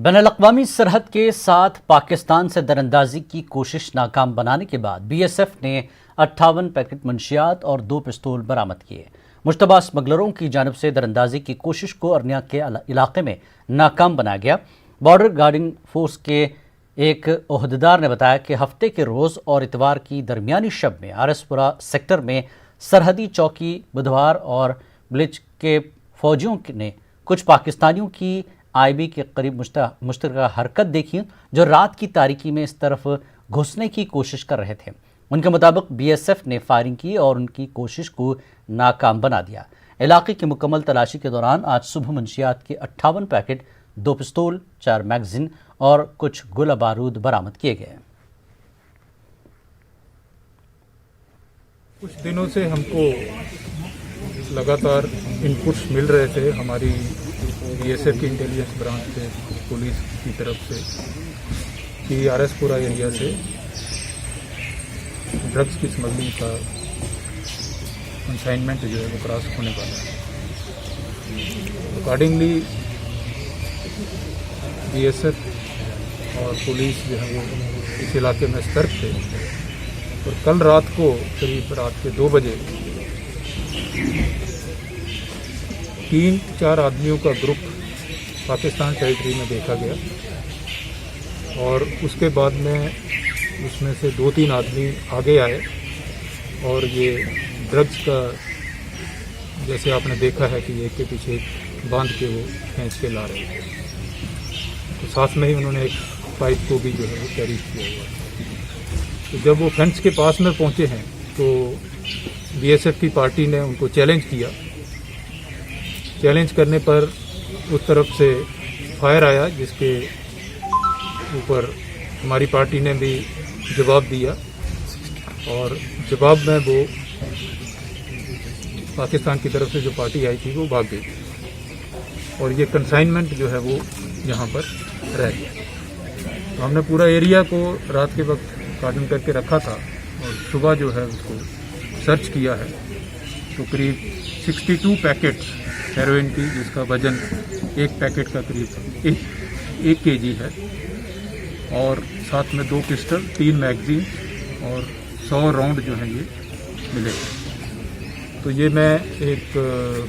بین الاقوامی سرحد کے ساتھ پاکستان سے دراندازی کی کوشش ناکام بنانے کے بعد بی ایس ایف نے 58 پیکٹ منشیات اور 2 پستول برآمد کیے۔ مشتبہ اسمگلروں کی جانب سے دراندازی کی کوشش کو ارنیا کے علاقے میں ناکام بنایا گیا۔ بارڈر گارڈنگ فورس کے ایک عہدیدار نے بتایا کہ ہفتے کے روز اور اتوار کی درمیانی شب میں آر ایس پورہ سیکٹر میں سرحدی چوکی بدھوار اور بلچ کے فوجیوں نے کچھ پاکستانیوں کی آئی بی کے قریب مشترکہ حرکت دیکھی جو رات کی تاریکی میں اس طرف گھسنے کی کوشش کر رہے تھے۔ ان کے مطابق بی ایس ایف نے فائرنگ کی اور ان کی کوشش کو ناکام بنا دیا۔ علاقے کی مکمل تلاشی کے دوران آج صبح منشیات کے 58 پیکٹ، 2 پستول، 4 میگزین اور کچھ گولہ بارود برآمد کیے گئے۔ کچھ دنوں سے ہم کو لگاتار انپٹس مل رہے تھے ہماری بی ایس ایف کی انٹیلیجنس برانچ سے، پولیس کی طرف سے، کہ آر ایس پورہ ایریا سے ڈرگس کی اسمگلنگ کا کنسائنمنٹ جو ہے وہ کراس ہونے والا ہے۔ اکارڈنگلی بی ایس ایف اور پولیس جو ہے وہ اس علاقے میں سترک تھے، اور کل رات کو قریب رات کے 2 بجے 3-4 آدمیوں کا گروپ پاکستان ٹیریٹری میں دیکھا گیا، اور اس کے بعد میں اس میں سے 2-3 آدمی آگے آئے اور یہ ڈرگس کا جیسے آپ نے دیکھا ہے کہ ایک کے پیچھے باندھ کے وہ کھینچ کے لا رہے تھے، تو ساتھ میں ہی انہوں نے ایک پائپ کو بھی جو ہے وہ کیری کیا ہوا تھا۔ تو جب وہ فینس کے پاس میں پہنچے ہیں تو بی ایس ایف کی پارٹی نے ان کو چیلنج کیا۔ چیلنج کرنے پر اس طرف سے فائر آیا، جس کے اوپر ہماری پارٹی نے بھی جواب دیا، اور جواب میں وہ پاکستان کی طرف سے جو پارٹی آئی تھی وہ بھاگ گئی تھی، اور یہ کنسائنمنٹ جو ہے وہ یہاں پر رہ گیا۔ تو ہم نے پورا ایریا کو رات کے وقت کارڈن کر کے رکھا تھا، اور صبح جو ہے اس کو سرچ کیا ہے، تو قریب 62 پیکٹ ہیروئن کی، جس کا وزن ایک پیکٹ کا قریب 1 kg ہے، اور ساتھ میں 2 پسٹل، 3 میگزین اور 100 راؤنڈ جو ہیں یہ ملے۔ تو یہ میں ایک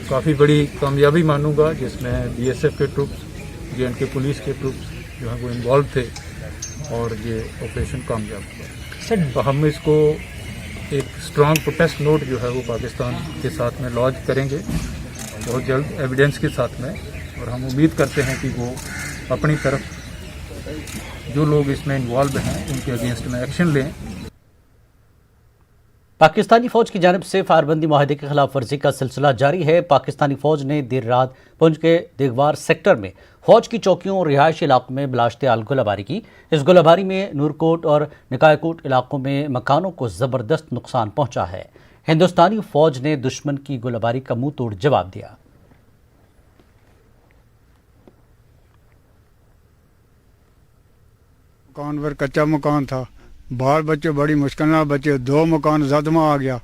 کافی بڑی کامیابی مانوں گا، جس میں بی ایس ایف کے ٹروپس، جے اینڈ کے پولیس کے ٹروپس جو ہیں وہ انوالو تھے، اور یہ آپریشن کامیاب ہوا۔ تو ہم اس کو ایک اسٹرانگ پروٹیسٹ نوٹ جو ہے وہ پاکستان کے ساتھ میں لانچ کریں گے بہت جلد ایویڈنس کے ساتھ میں، اور ہم امید کرتے ہیں کہ وہ اپنی طرف جو لوگ اس میں انوالو ہیں ان کے اگینسٹ میں ایکشن لیں۔ پاکستانی فوج کی جانب سے فائر بندی معاہدے کی خلاف ورزی کا سلسلہ جاری ہے۔ پاکستانی فوج نے دیر رات پنچ کے دیگوار سیکٹر میں فوج کی چوکیوں اور رہائشی علاقوں میں بلاشتعال گولہ باری کی۔ اس گولہ باری میں نورکوٹ اور نکائے کوٹ علاقوں میں مکانوں کو زبردست نقصان پہنچا ہے۔ ہندوستانی فوج نے دشمن کی گولہ باری کا منہ توڑ جواب دیا۔ مکان پر کچا مکان تھا، بال بچے بڑی مشکل نہ بچے، 2 مکان زدمہ آ گیا،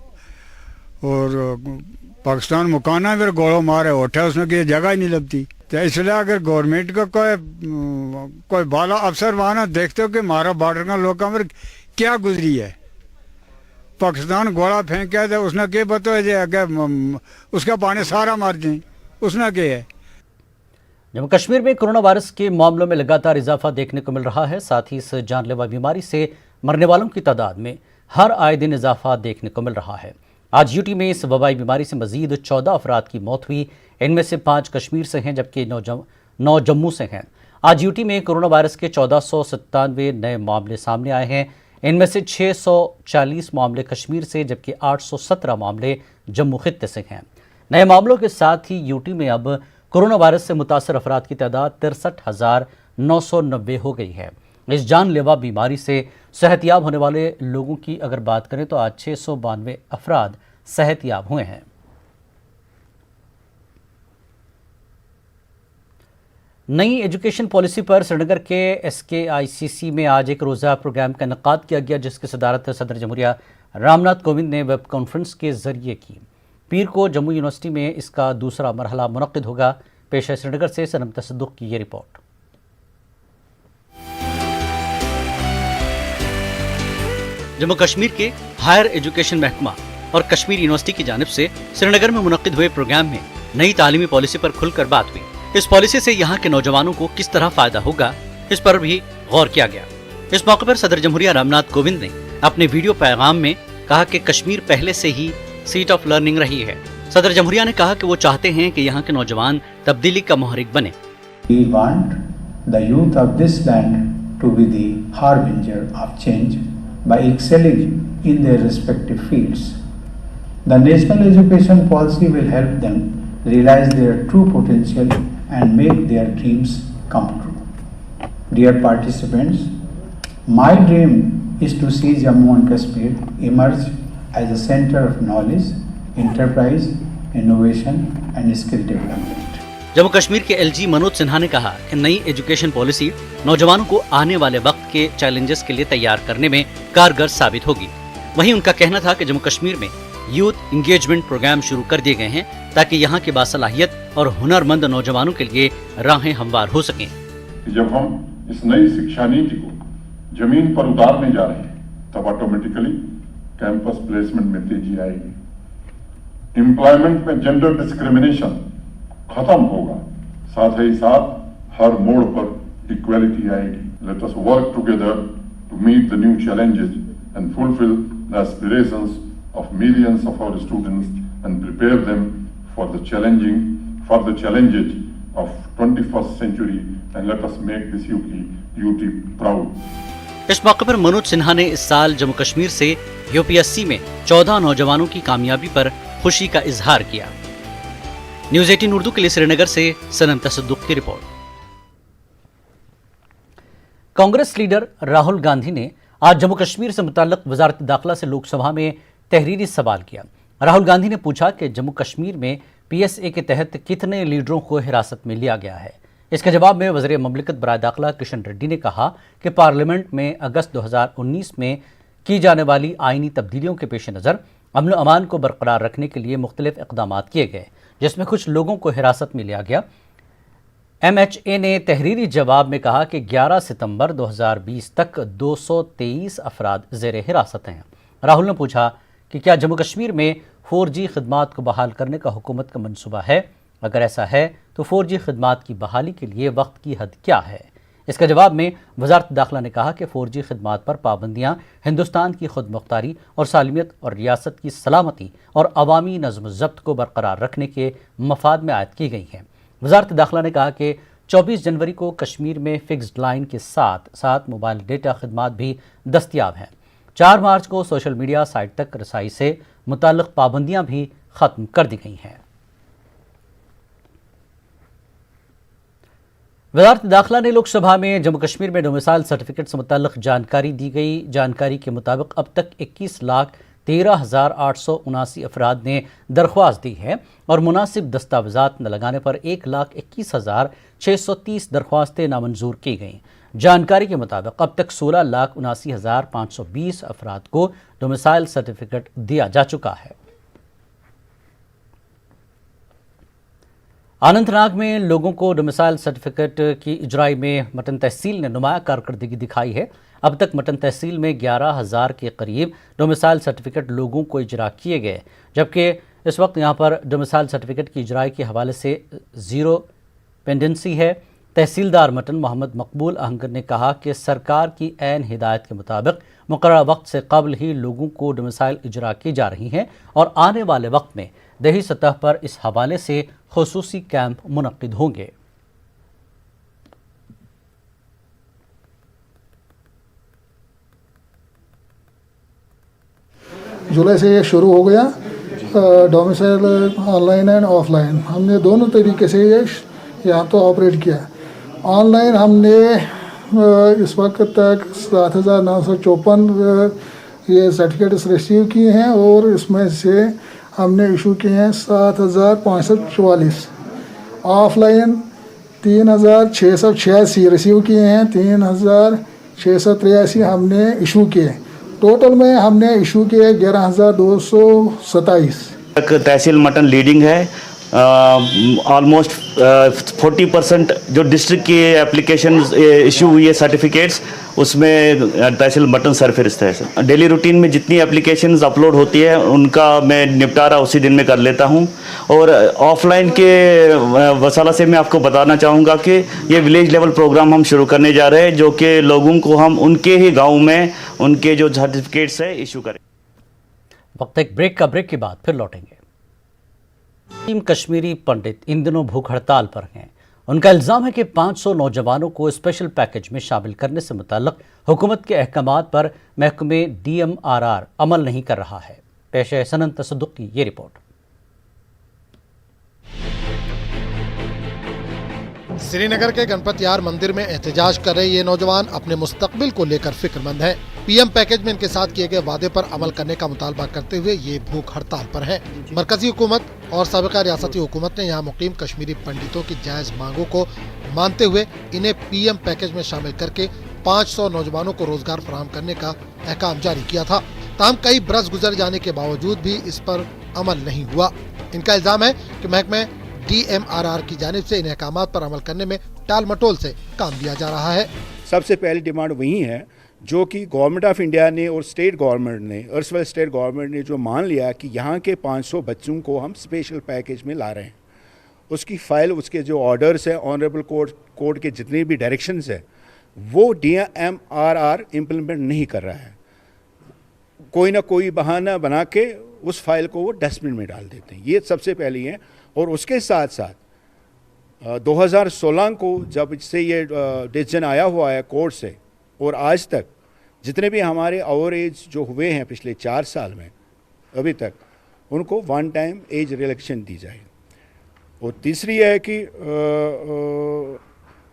اور پاکستان مکانہ پھر گوڑوں مارے اٹھا، اس نے کہ جگہ ہی نہیں لگتی۔ تو اس لیے اگر گورنمنٹ کا کوئی بالا افسر وہاں نہ دیکھتے ہو کہ ہمارا بارڈر کا لوگوں پر کیا گزری ہے، پاکستان گوڑا پھینکا تھا، اس نے کہ بتایا جائے کہ اس کا پانی سارا مار دیں، اس نے کہ ہے۔ جموں کشمیر میں کرونا وائرس کے معاملوں میں لگاتار اضافہ دیکھنے کو مل رہا ہے، ساتھ ہی اس جان لیوا بیماری سے مرنے والوں کی تعداد میں ہر آئے دن اضافہ دیکھنے کو مل رہا ہے۔ آج یو ٹی میں اس وبائی بیماری سے مزید 14 افراد کی موت ہوئی، ان میں سے 5 کشمیر سے ہیں جبکہ 9 جموں سے ہیں۔ آج یو ٹی میں کرونا وائرس کے 1497 نئے معاملے سامنے آئے ہیں، ان میں سے 640 معاملے کشمیر سے جبکہ 817 معاملے جموں خطے سے ہیں۔ نئے معاملوں کے ساتھ ہی یو ٹی میں اب کرونا وائرس سے متاثر افراد کی تعداد 63,990 ہو گئی ہے۔ اس جان لیوا بیماری سے صحت یاب ہونے والے لوگوں کی اگر بات کریں تو آج 692 افراد صحت یاب ہوئے ہیں۔ نئی ایجوکیشن پالیسی پر سری نگر کے ایس کے آئی سی سی میں آج ایک روزہ پروگرام کا انعقاد کیا گیا، جس کی صدارت صدر جمہوریہ رام ناتھ کووند نے ویب کانفرنس کے ذریعے کی۔ پیر کو جموں یونیورسٹی میں اس کا دوسرا مرحلہ منعقد ہوگا۔ پیش ہے سری نگر سے سنم تصدق کی یہ رپورٹ۔ जम्मू कश्मीर के हायर एजुकेशन महकमा और कश्मीर यूनिवर्सिटी की जानिब से श्रीनगर में मुनक्किद हुए प्रोग्राम में नई तालीमी पॉलिसी पर खुलकर बात हुई। इस पॉलिसी से यहाँ के नौजवानों को किस तरह फायदा होगा, इस पर भी गौर किया गया। इस मौके पर सदर जमहूरिया रामनाथ कोविंद ने अपने वीडियो पैगाम में कहा कि कश्मीर पहले से ही सीट ऑफ लर्निंग रही है। सदर जमहूरिया ने कहा कि वो चाहते हैं कि यहाँ के नौजवान तब्दीली का मुहर्रिक बने। We want the youth of this land to be the harbinger of change by excelling in their respective fields. The national education policy will help them realize their true potential and make their dreams come true. Dear participants, my dream is to see Jammu and Kashmir emerge as a center of knowledge, enterprise, innovation and skill development. Jammu Kashmir के LG Manoj Sinha ने कहा कि नई education policy नौजवानों को आने वाले वक्त के चैलेंजेस के लिए तैयार करने में कारगर साबित होगी। वहीं उनका कहना था कि जम्मू कश्मीर में यूथ इंगेजमेंट प्रोग्राम शुरू कर दिए गए हैं ताकि यहाँ के बासलाहियत और हुनरमंद नौजवानों के लिए राहें हमवार हो सकें। जब हम इस नई शिक्षा नीति को जमीन पर उतारने जा रहे हैं तब ऑटोमेटिकली कैंपस प्लेसमेंट में तेजी आएगी, एम्प्लॉयमेंट में जेंडर डिस्क्रिमिनेशन खत्म होगा, साथ ही साथ हर मोड़ पर इक्वालिटी आएगी। Let us work together to meet the new challenges and fulfil the aspirations of millions of our students and prepare them for the challenges of 21st century and let us make this UT proud. इस मौके पर मनोज सिन्हा ने इस साल जम्मू कश्मीर से UPSC में 14 नौजवानों की कामयाबी पर खुशी का इजहार किया। न्यूज़ 18 उर्दू के लिए श्रीनगर से सनम तसद्दुक की रिपोर्ट। कांग्रेस लीडर राहुल गांधी ने आज जम्मू कश्मीर से मुताल्लिक वजारत दाखिला से लोकसभा में तहरीरी सवाल किया। राहुल गांधी ने पूछा कि जम्मू कश्मीर में पीएसए के तहत कितने लीडरों को हिरासत में लिया गया है। इसके जवाब में वज़ीर ममलिकत बराए दाखिला किशन रेड्डी ने कहा कि पार्लियामेंट में अगस्त 2019 में की जाने वाली आईनी तब्दीलियों के पेश नज़र अमन अमान को बरकरार रखने के लिए मुख्तलिफ इक़दाम किए गए, जिसमें कुछ लोगों को हिरासत में लिया गया। MHA ने तहरीरी जवाब में कहा कि 11 सितंबर 2020 तक 223 अफराद ज़ेर हिरासत हैं। राहुल ने पूछा कि क्या जम्मू कश्मीर में 4G खिदमात को बहाल करने का हुकूमत का मंसूबा है? अगर ऐसा है तो 4G खिदमात की बहाली के लिए वक्त की हद क्या है? इसके जवाब में वजारत दाखिला ने कहा कि 4G खिदमात पर पाबंदियाँ हिंदुस्तान की खुद मुख्तारी और सालमियत और रियासत की सलामती और अवामी नज़्म ज़ब्त को बरकरार रखने के मफाद में आयद की गई हैं। वजारत दाखिला ने कहा कि 24 जनवरी को कश्मीर में फिक्स्ड लाइन के साथ साथ मोबाइल डेटा खिदमात भी दस्तियाब हैं। 4 मार्च को सोशल मीडिया साइट तक रसाई से मुताल्लिक़ पाबंदियां भी ख़त्म कर दी गई हैं। वज़ारत दाखिला ने लोकसभा में जम्मू कश्मीर में डोमिसाइल सर्टिफिकेट से मुताल्लिक़ जानकारी दी गई। जानकारी के मुताबिक अब तक 21,13,879 अफराद ने दरख्वास्त दी है और मुनासिब दस्तावेज़ात न लगाने पर 1,21,630 दरख्वास्तें नामंजूर की गईं। जानकारी के मुताबिक अब तक 16,79,520 अफराद को डोमिसाइल सर्टिफिकेट दिया जा चुका है। अनंतनाग में लोगों को डोमिसाइल सर्टिफिकेट की इजराई में मटन तहसील ने नुमाया कारकर्दगी दिखाई है। अब तक मटन तहसील में 11,000 के करीब डोमिसाइल सर्टिफिकेट लोगों को इजरा किए गए, जबकि इस वक्त यहाँ पर डोमिसाइल सर्टिफिकेट की इजराई के हवाले से ज़ीरो पेंडेंसी है। तहसीलदार मटन मोहम्मद मकबूल अहंगर ने कहा कि सरकार की ऐन हिदायत के मुताबिक मुकर्रर वक्त से कबल ही लोगों को डोमिसाइल इजरा की जा रही हैं और आने वाले वक्त में दही सतह पर इस हवाले से खुसूसी कैंप मुनक्किद होंगे। जुलाई से ये शुरू हो गया डोमिसाइल ऑनलाइन एंड ऑफलाइन। हमने दोनों तरीके से ये यहाँ तो ऑपरेट किया। ऑनलाइन हमने इस वक्त तक 7,954 ये सर्टिफिकेट्स रिसीव किए हैं और इसमें से हमने इशू किए हैं 7,544। ऑफलाइन 3,686 रिसीव किए हैं, 3,683 हमने इशू किए। टोटल में हमने इशू किए 11,227। तहसील मटन लीडिंग है ऑलमोस्ट 40% जो डिस्ट्रिक्ट की एप्लीकेशन इशू हुई है सर्टिफिकेट्स, उसमें तहसील बटन सरफेरिस्त है सर। डेली रूटीन में जितनी एप्लीकेशंस अपलोड होती है उनका मैं निपटारा उसी दिन में कर लेता हूं। और ऑफलाइन के वसाला से मैं आपको बताना चाहूँगा कि ये विलेज लेवल प्रोग्राम हम शुरू करने जा रहे हैं, जो कि लोगों को हम उनके ही गाँव में उनके जो सर्टिफिकेट्स है इशू करें। वक्त एक ब्रेक के बाद फिर लौटेंगे। टीम कश्मीरी पंडित इन दिनों भूख हड़ताल पर हैं। उनका इल्ज़ाम है कि 500 नौजवानों को स्पेशल पैकेज में शामिल करने से मुताल्लिक हुकूमत के अहकामात पर महकमे DMRR अमल नहीं कर रहा है। पेश है सनन तसद्दुक़ की ये रिपोर्ट। श्रीनगर के गणपत यार मंदिर में एहतजाज कर रहे ये नौजवान अपने मुस्तकबिल को लेकर फिक्रमंद हैं। PM पैकेज में इनके साथ किए गए वादे पर अमल करने का मुतालबा करते हुए ये भूख हड़ताल पर हैं। मरकजी हुकूमत और साबिका रियासती हुकूमत ने यहाँ मुकीम कश्मीरी पंडितों की जायज मांगों को मानते हुए इन्हें PM पैकेज में शामिल करके 500 नौजवानों को रोजगार फराहम करने का अहकाम जारी किया था। ताहम कई बरस गुजर जाने के बावजूद भी इस पर अमल नहीं हुआ। इनका इल्जाम है कि महकमे DMRR की जानिब से इन अहकामात पर अमल करने में टाल मटोल से काम लिया जा रहा है। सबसे पहली डिमांड वही है जो कि गवर्नमेंट ऑफ इंडिया ने और स्टेट गवर्नमेंट ने अर्सवेल स्टेट गवर्नमेंट ने जो मान लिया कि यहाँ के 500 बच्चों को हम स्पेशल पैकेज में ला रहे हैं, उसकी फ़ाइल, उसके जो ऑर्डर्स हैं, ऑनरेबल कोर्ट के जितने भी डायरेक्शंस हैं, वो DMRR इम्प्लीमेंट नहीं कर रहा है। कोई ना कोई बहाना बना के उस फाइल को वो डस्टबिन में डाल देते हैं। ये सबसे पहली है। और उसके साथ साथ 2016 को जब से ये डिसीजन आया हुआ है कोर्ट से, और आज तक जितने भी हमारे ओवर एज जो हुए हैं पिछले 4 साल में अभी तक, उनको 1 टाइम एज रिलैक्सेशन दी जाए। और तीसरी है कि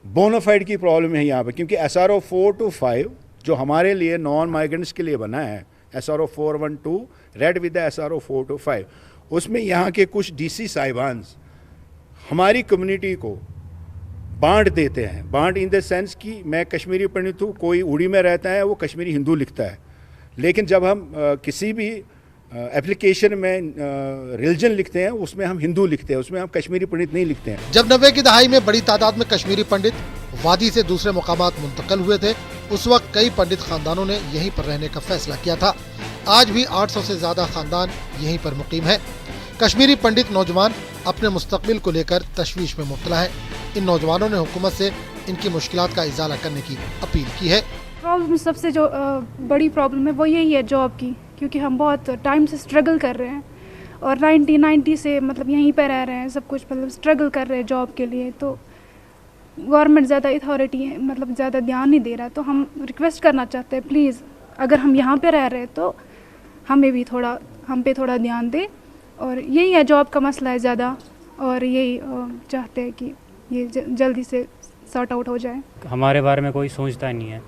बोनाफाइड की प्रॉब्लम है यहाँ पर, क्योंकि SRO 4 to 5 जो हमारे लिए नॉन माइग्रेंट्स के लिए बना है, SRO 412 read with SRO 4 to 5, उसमें यहाँ के कुछ DC साहिबान हमारी कम्युनिटी को बांट देते हैं। बांट इन द सेंस कि मैं कश्मीरी पंडित हूँ, कोई उड़ी में रहता है वो कश्मीरी हिंदू लिखता है, लेकिन जब हम किसी भी एप्लीकेशन में रिलीजन लिखते हैं उसमें हम हिंदू लिखते हैं, उसमें हम कश्मीरी पंडित नहीं लिखते हैं। जब 90 की दहाई में बड़ी तादाद में कश्मीरी पंडित वादी से दूसरे मुकामात मुंतकिल हुए थे, उस वक्त कई पंडित खानदानों ने यहीं पर रहने का फैसला किया था। आज भी 800 से ज्यादा खानदान यहीं पर मुकीम है। कश्मीरी पंडित नौजवान अपने मुस्तकबिल को लेकर तशवीश में मुब्तला है। इन नौजवानों ने हुकूमत से इनकी मुश्किलात का इजाला करने की अपील की है। प्रॉब्लम सबसे जो बड़ी प्रॉब्लम है वो यही है जॉब की, क्योंकि हम बहुत टाइम से स्ट्रगल कर रहे हैं और 1990 से मतलब यहीं पर रह रहे हैं, सब कुछ मतलब स्ट्रगल कर रहे हैं जॉब के लिए। तो गवर्नमेंट ज़्यादा अथॉरिटी है, मतलब ज़्यादा ध्यान नहीं दे रहा। तो हम रिक्वेस्ट करना चाहते हैं, प्लीज़ अगर हम यहाँ पे रह रहे हैं तो हमें भी हम पे थोड़ा ध्यान दे। और यही है, जॉब का मसला है ज़्यादा, और यही चाहते हैं कि ये जल्दी से सॉर्ट आउट हो जाए। हमारे बारे में कोई सोचता नहीं है।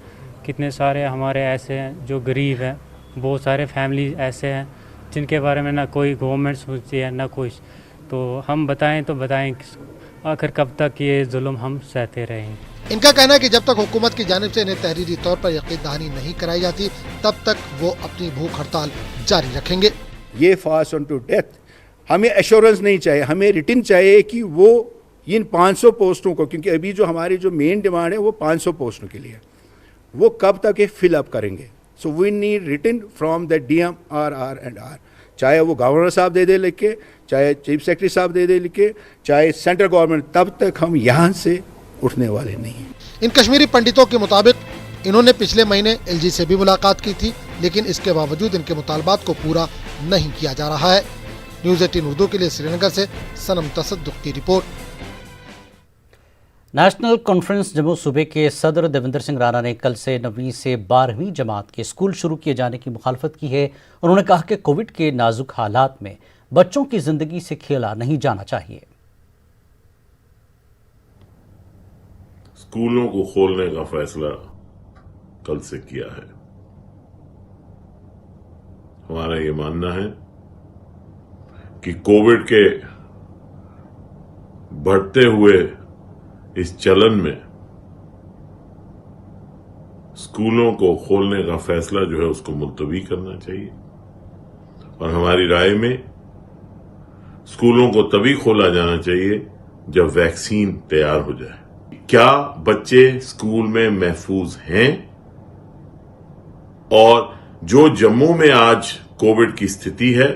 कितने सारे हमारे ऐसे हैं जो गरीब हैं, बहुत सारे फैमिली ऐसे हैं जिनके बारे में ना कोई गवर्नमेंट सोचती है ना कोई। तो हम बताएं तो बताएं आखिर कब तक ये जुल्म हम सहते रहेंगे। इनका कहना है कि जब तक हुकूमत की जानिब से इन्हें तहरीरी तौर पर यकीन दहानी नहीं कराई जाती, तब तक वो अपनी भूख हड़ताल जारी रखेंगे। ये फास्ट ऑन टू डेथ, हमें एश्योरेंस नहीं चाहिए, हमें रिटन चाहिए कि वो इन 500 पोस्टों को, क्योंकि अभी जो हमारी जो मेन डिमांड है वो 500 पोस्टों के लिए, वो कब तक ये फिल अप करेंगे। So we need written from the DMRR and R, चाहे वो गवर्नर साहब दे लिख के, चाहे चीफ सेक्रेटरी साहब दे लिख के, चाहे सेंट्रल गवर्नमेंट, तब तक हम यहाँ से उठने वाले नहीं हैं। इन कश्मीरी पंडितों के मुताबिक इन्होंने पिछले महीने LG से भी मुलाकात की थी, लेकिन इसके बावजूद इनके मुतालबात को पूरा नहीं किया जा रहा है। न्यूज़ 18 उर्दू के लिए श्रीनगर से सनम तसद्दुक़ की रिपोर्ट। नेशनल कॉन्फ्रेंस जम्मू सूबे के सदर देवेंद्र सिंह राणा ने कल से 9वीं से 12वीं जमात के स्कूल शुरू किए जाने की मुखालफत की है। उन्होंने कहा कि कोविड के नाजुक हालात में बच्चों की जिंदगी से खेला नहीं जाना चाहिए। स्कूलों को खोलने का फैसला कल से किया है। हमारा ये मानना है कि कोविड के बढ़ते हुए इस चलन में स्कूलों को खोलने का फैसला जो है उसको मुलतवी करना चाहिए। और हमारी राय में स्कूलों को तभी खोला जाना चाहिए जब वैक्सीन तैयार हो जाए। क्या बच्चे स्कूल में महफूज हैं? और जो जम्मू में आज कोविड की स्थिति है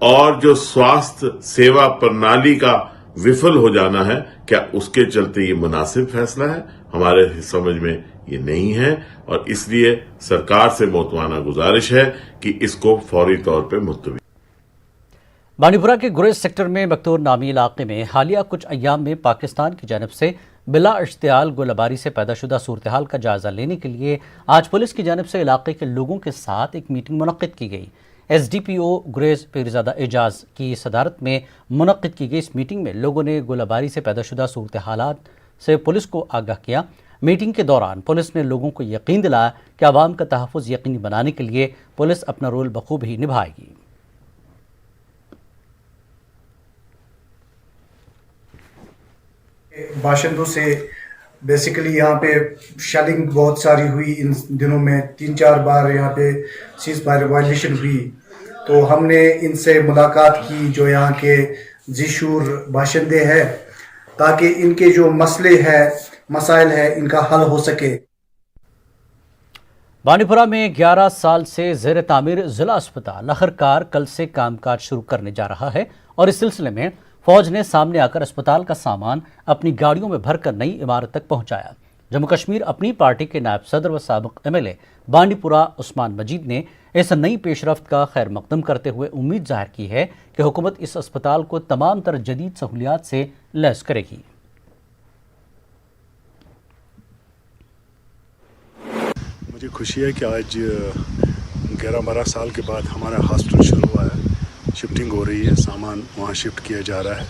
और जो स्वास्थ्य सेवा प्रणाली का विफल हो जाना है, क्या उसके चलते ये मुनासिब फैसला है? हमारे समझ में ये नहीं है और इसलिए सरकार से मोहतवाना गुजारिश है कि इसको फौरी तौर पे मुलतवी। बांडीपुरा के गुरेज सेक्टर में बख्तौर नामी इलाके में हालिया कुछ अय्याम में पाकिस्तान की जानब से बिला इश्तियाल गोलाबारी से पैदाशुदा सूरत हाल का जायजा लेने के लिए आज पुलिस की जानब से इलाके के लोगों के साथ एक मीटिंग मुनक्किद की गई। SDPO गुरेज पीरजादा एजाज की सदारत में मुनक्किद की गई इस मीटिंग में लोगों ने गोलाबारी से पैदाशुदा सूरत हालात से पुलिस को आगाह किया। मीटिंग के दौरान पुलिस ने लोगों को यकीन दिलाया कि आवाम का तहफ़्फ़ुज़ यकीनी बनाने के लिए पुलिस अपना रोल बखूबी निभाएगी। बाशिंदों से बेसिकली यहाँ पे शेलिंग बहुत सारी हुई इन दिनों में, 3-4 बार यहाँ पे सीज फायर वायलेशन हुई, तो हमने इनसे मुलाकात की जो यहाँ के ज़िशूर बाशिंदे हैं, ताकि इनके जो मसले हैं मसाइल है इनका हल हो सके। बांडीपुरा में 11 साल से ज़ेर तामीर ज़िला अस्पताल आखिरकार कल से कामकाज शुरू करने जा रहा है और इस सिलसिले में फौज ने सामने आकर अस्पताल का सामान अपनी गाड़ियों में भरकर नई इमारत तक पहुंचाया। जम्मू कश्मीर अपनी पार्टी के नायब सदर व साबिक MLA बांडीपुरा उस्मान मजीद ने इस नई पेशरफ्त का खैर मकदम करते हुए उम्मीद जाहिर की है कि हुकूमत इस अस्पताल को तमाम तर जदीद सहूलियात से लैस करेगी। मुझे खुशी है कि आज 11-12 साल के बाद हमारा हॉस्पिटल शुरू हुआ है, शिफ्टिंग हो रही है, सामान वहाँ शिफ्ट किया जा रहा है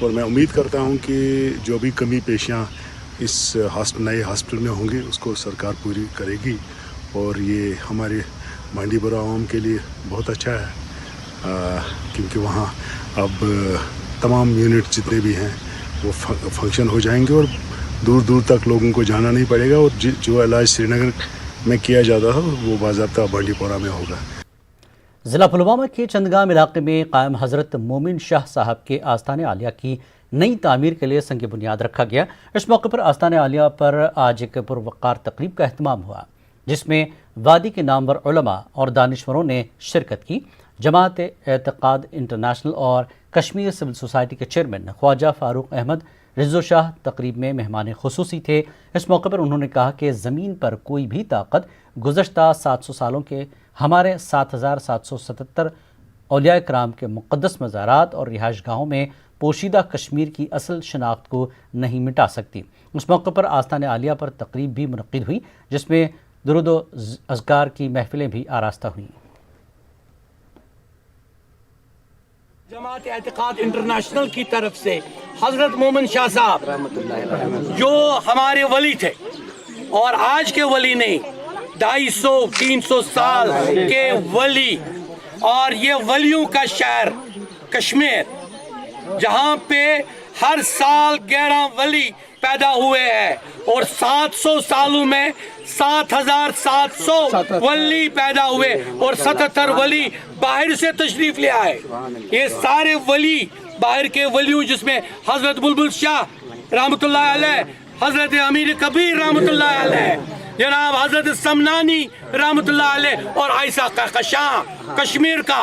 और मैं उम्मीद करता हूँ कि जो भी कमी पेशियाँ इस नए हॉस्पिटल में होंगी उसको सरकार पूरी करेगी और ये हमारे बांडीपुरा आवाम के लिए बहुत अच्छा है क्योंकि वहाँ अब तमाम यूनिट जितने भी हैं वो फंक्शन हो जाएंगे और दूर दूर तक लोगों को जाना नहीं पड़ेगा और जो इलाज श्रीनगर में किया जाता था वो बाज़ाब्ता बांडीपुरा में होगा। ज़िला पुलवामा के चंदगाम इलाके में कायम हज़रत मोमिन शाह साहब के आस्थान आलिया की नई तामीर के लिए संग बुनियाद रखा गया। इस मौके पर आस्थान आलिया पर आज एक पुरवकार तकरीब का एहतमाम हुआ जिसमें वादी के नामवर उलमा और दानिशवरों ने शिरकत की। जमात एतकाद इंटरनेशनल और कश्मीर सिविल सोसाइटी के चेयरमैन ख्वाजा फारूक अहमद रिज़ो शाह तकरीब में मेहमान खुसूसी थे। इस मौके पर उन्होंने कहा कि ज़मीन पर कोई भी ताकत गुज़श्ता 700 सालों के हमारे 7,777 औलिया कराम के मुक़द्दस मज़ारात और रिहाइश गाहों में पोशीदा कश्मीर की असल शनाख्त को नहीं मिटा सकती। उस मौके पर आस्थान आलिया पर तकरीब भी मुनक़्क़िद हुई जिसमें दुरूद व अज़कार की महफिलें भी आरास्ता हुईं। जमात एतकाद इंटरनेशनल की तरफ से हजरत मोमिन शाह साहब जो हमारे वली थे और आज के वली नहीं, 250-300 साल के वली, और ये वलियों का शहर कश्मीर जहाँ पे हर साल 11 वली पैदा हुए हैं और 700 सालों में 7,700 वली पैदा हुए और 77 वली बाहर से तशरीफ ले आए। ये सारे वली बाहर के वलियों जिसमें हजरत बुलबुल शाह रहमतुल्लाह अलैह, हजरत अमीर कबीर रहमतुल्लाह अलैह, जनाब हजरत समनानी रहमतुल्लाह अलैह और आयशा कहकशां कश्मीर का।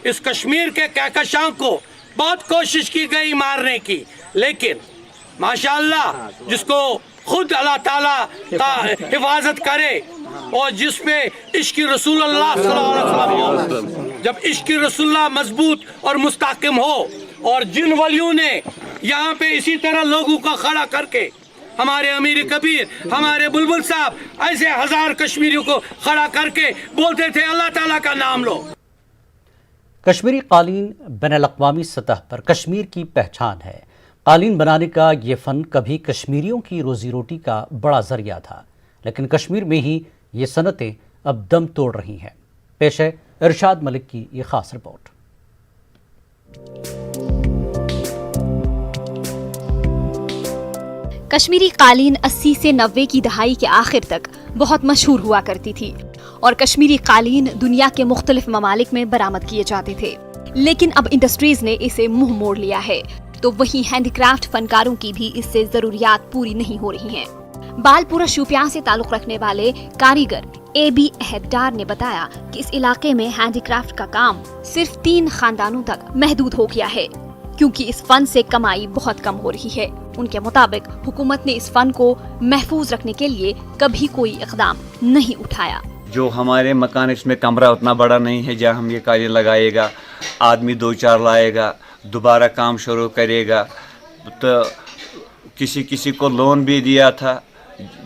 इस कश्मीर के कहकशां को बहुत कोशिश की गई मारने की, लेकिन माशाअल्लाह जिसको खुद अल्लाह ताला का हिफाजत करे और जिस पे इश्क रसूलुल्लाह सल्लल्लाहु अलैहि वसल्लम हो, जब इश्क रसूलुल्लाह मजबूत और मुस्तहकम हो और जिन वलियों ने यहाँ पे इसी तरह लोगों को खड़ा करके हमारे अमीर कबीर, हमारे बुलबुल साहब ऐसे 1000 कश्मीरियों को खड़ा करके बोलते थे अल्लाह ताला का नाम लो। कश्मीरी कालीन बैनुल-अक़वामी सतह पर कश्मीर की पहचान है। कालीन बनाने का ये फ़न कभी कश्मीरियों की रोज़ी रोटी का बड़ा ज़रिया था, लेकिन कश्मीर में ही ये सनतें अब दम तोड़ रही हैं। पेश है इरशाद मलिक की ये ख़ास रिपोर्ट। कश्मीरी कालीन 80 से 90 की दहाई के आखिर तक बहुत मशहूर हुआ करती थी और कश्मीरी कालीन दुनिया के मुख्तलिफ ममालिक में बरामद किए जाते थे। लेकिन अब इंडस्ट्रीज ने इसे मुंह मोड़ लिया है, तो वहीं हैंडीक्राफ्ट फनकारों की भी इससे जरूरियात पूरी नहीं हो रही हैं। बालपुरा शोपियां से ताल्लुक रखने वाले कारीगर AB अहद-डार ने बताया कि इस इलाके में हैंडीक्राफ्ट का काम सिर्फ 3 खानदानों तक महदूद हो गया है, क्योंकि इस फन से कमाई बहुत कम हो रही है। उनके मुताबिक हुकूमत ने इस फन को महफूज रखने के लिए कभी कोई इकदाम नहीं उठाया। जो हमारे मकान, इसमें कमरा उतना बड़ा नहीं है जहाँ हम ये कार्य लगाएगा, आदमी 2-4 लाएगा, दोबारा काम शुरू करेगा। तो किसी को लोन भी दिया था,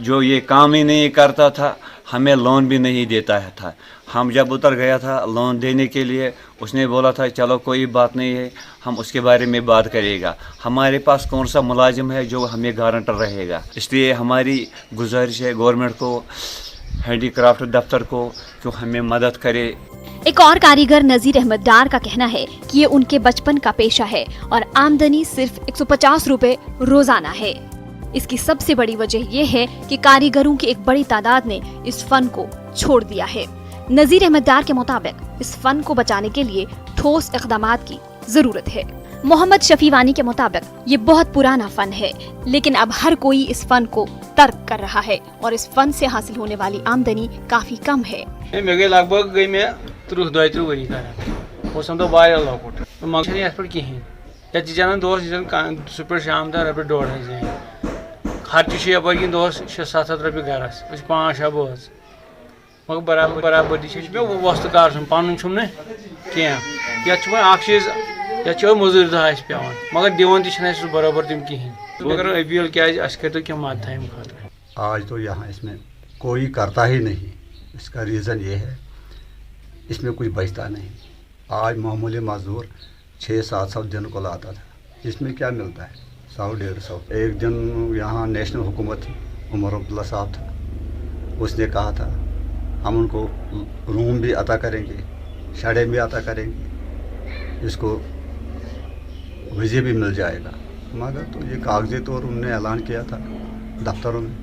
जो ये काम ही नहीं करता था हमें लोन भी नहीं देता है था। हम जब उतर गया था लोन देने के लिए, उसने बोला था चलो कोई बात नहीं है, हम उसके बारे में बात करेगा। हमारे पास कौन सा मुलाजिम है जो हमें गारंटर रहेगा। इसलिए हमारी गुजारिश है गवर्नमेंट को, हैंडीक्राफ्ट दफ्तर को, जो हमें मदद करे। एक और कारीगर नजीर अहमद डार का कहना है कि ये उनके बचपन का पेशा है और आमदनी सिर्फ 150 रुपए रोजाना है। इसकी सबसे बड़ी वजह यह है कि कारीगरों की एक बड़ी तादाद ने इस फन को छोड़ दिया है। नजीर अहमद डार के मुताबिक इस फन को बचाने के लिए ठोस इक़दामात की जरूरत है। मोहम्मद शफीवानी के मुताबिक ये बहुत पुराना फन है, लेकिन अब हर कोई इस फन को तर्क कर रहा है और इस फन से हासिल होने वाली आमदनी काफी कम है। लगभग गई मैं 30-32 वरी कर तो वारिया लॉकआउट मगर ये पर कहीं या जान दोस्त सुपर शाम तक रपे 1.5 खर्च यपर कि दोस्त 600-700 रुपये गरस 5-6 बोझ मगर बराबरी मे वस्तकार पन क्या चीज़ या मजूर दह पेवान मगर दिवान तह बराबर तम कहें। मगर अपील क्या कर क्या मदद अम खतर। आज तो यहाँ इसमें कोई करता ही नहीं। इसका रीज़न ये है इसमें कुछ बचता नहीं। आज मामूली मजदूर 600-700 दिन को लाता था, इसमें क्या मिलता है 100-150। एक दिन यहाँ नेशनल हुकूमत थी, उमर अब्दुल्ला साहब था, उसने कहा था हम उनको रूम भी अता करेंगे, शड़े भी अता करेंगे, इसको वीज़े भी मिल जाएगा। मगर तो ये कागजी तौर उन्होंने ऐलान किया था दफ्तरों में,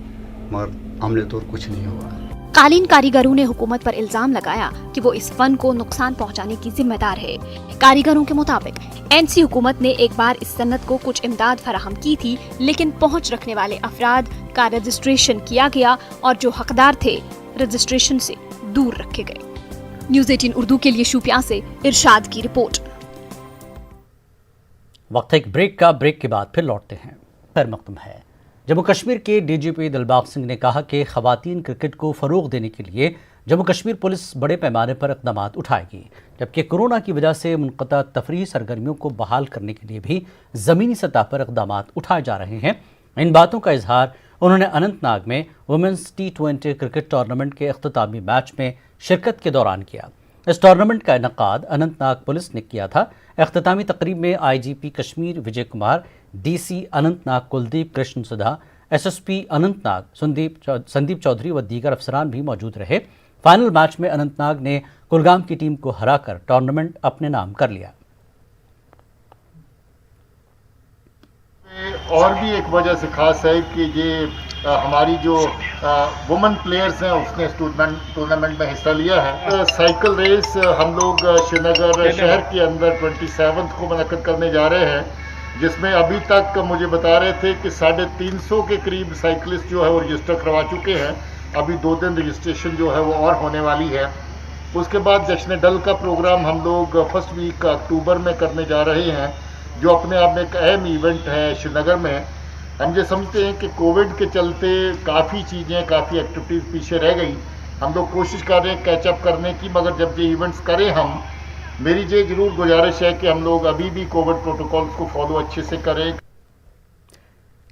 मगर अमले तौर कुछ नहीं हुआ। कालीन कारीगरों ने हुकूमत पर इल्जाम लगाया कि वो इस फन को नुकसान पहुंचाने की जिम्मेदार है। कारीगरों के मुताबिक NC हुकूमत ने एक बार इस सन्नत को कुछ इमदाद फराहम की थी, लेकिन पहुंच रखने वाले अफराद का रजिस्ट्रेशन किया गया और जो हकदार थे रजिस्ट्रेशन से दूर रखे गए। न्यूज़ 18 उर्दू के लिए शोपियां से इरशाद की रिपोर्ट। वक्त एक ब्रेक का, ब्रेक के बाद फिर लौटते हैं। खैर मकदम है। जम्मू कश्मीर के DGP दिलबाग सिंह ने कहा कि ख़वातीन क्रिकेट को फ़रोग़ देने के लिए जम्मू कश्मीर पुलिस बड़े पैमाने पर इक़दाम उठाएगी, जबकि कोरोना की वजह से मुनक़ता तफरीही सरगर्मियों को बहाल करने के लिए भी ज़मीनी सतह पर इक़दाम उठाए जा रहे हैं। इन बातों का इजहार उन्होंने अनंतनाग में वुमेंस T20 क्रिकेट टूर्नामेंट के अख्तामी मैच में शिरकत के दौरान किया। इस टूर्नामेंट का इनकाद अनंतनाग पुलिस ने किया था। अख्तामी तकरीब में IGP कश्मीर विजय कुमार, DC अनंतनाग कुलदीप कृष्ण सुधा, SSP अनंतनाग संदीप चौधरी व दीगर अफसरान भी मौजूद रहे। फाइनल मैच में अनंतनाग ने कुलगाम की टीम को हराकर टूर्नामेंट अपने नाम कर लिया। और भी एक वजह से खास है कि ये हमारी जो वुमेन प्लेयर्स हैं उसने इस टूर्नामेंट में हिस्सा लिया है। साइकिल रेस हम लोग श्रीनगर शहर के अंदर 27 को मुनक्किद करने जा रहे हैं, जिसमें अभी तक मुझे बता रहे थे कि 350 के करीब साइकिलिस्ट जो है वो रजिस्टर करवा चुके हैं। अभी 2 दिन रजिस्ट्रेशन जो है वो और होने वाली है। उसके बाद जश्न डल का प्रोग्राम हम लोग फर्स्ट वीक अक्टूबर में करने जा रहे हैं, जो अपने आप में एक अहम इवेंट है श्रीनगर में। हम ये समझते हैं कि कोविड के चलते काफ़ी चीज़ें, काफ़ी एक्टिविटीज़ पीछे रह गई। हम लोग कोशिश कर रहे हैं कैचअप करने की, मगर जब ये इवेंट्स करें हम, मेरी ये ज़रूर गुजारिश है कि हम लोग अभी भी कोविड प्रोटोकॉल्स को फॉलो अच्छे से करें।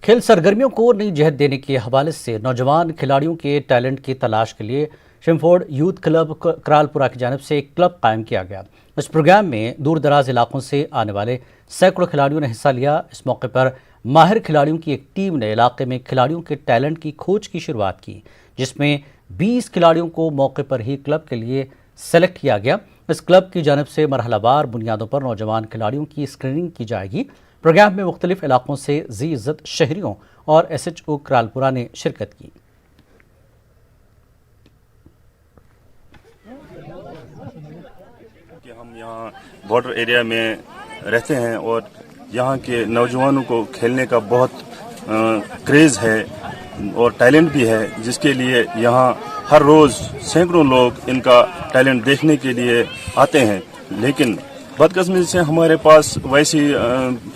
खेल सरगर्मियों को नई जहत देने के हवाले से नौजवान खिलाड़ियों के टैलेंट की तलाश के लिए शिमफोर्ड यूथ क्लब करालपुरा की जानिब से एक क्लब कायम किया गया। इस प्रोग्राम में दूर दराज इलाकों से आने वाले सैकड़ों खिलाड़ियों ने हिस्सा लिया। इस मौके पर माहिर खिलाड़ियों की एक टीम ने इलाके में खिलाड़ियों के टैलेंट की खोज की शुरुआत की, जिसमें 20 खिलाड़ियों को मौके पर ही क्लब के लिए सेलेक्ट किया गया। इस क्लब की जानिब से मरहलावार बुनियादों पर नौजवान खिलाड़ियों की स्क्रीनिंग की जाएगी। प्रोग्राम में मुख्तलिफ इलाकों से जी इज़्ज़त शहरियों और SHO करालपुरा ने शिरकत की। हम यहाँ बॉर्डर एरिया में रहते हैं और यहाँ के नौजवानों को खेलने का बहुत क्रेज़ है और टैलेंट भी है, जिसके लिए यहाँ हर रोज़ सैकड़ों लोग इनका टैलेंट देखने के लिए आते हैं। लेकिन बदकिस्मती से हमारे पास वैसी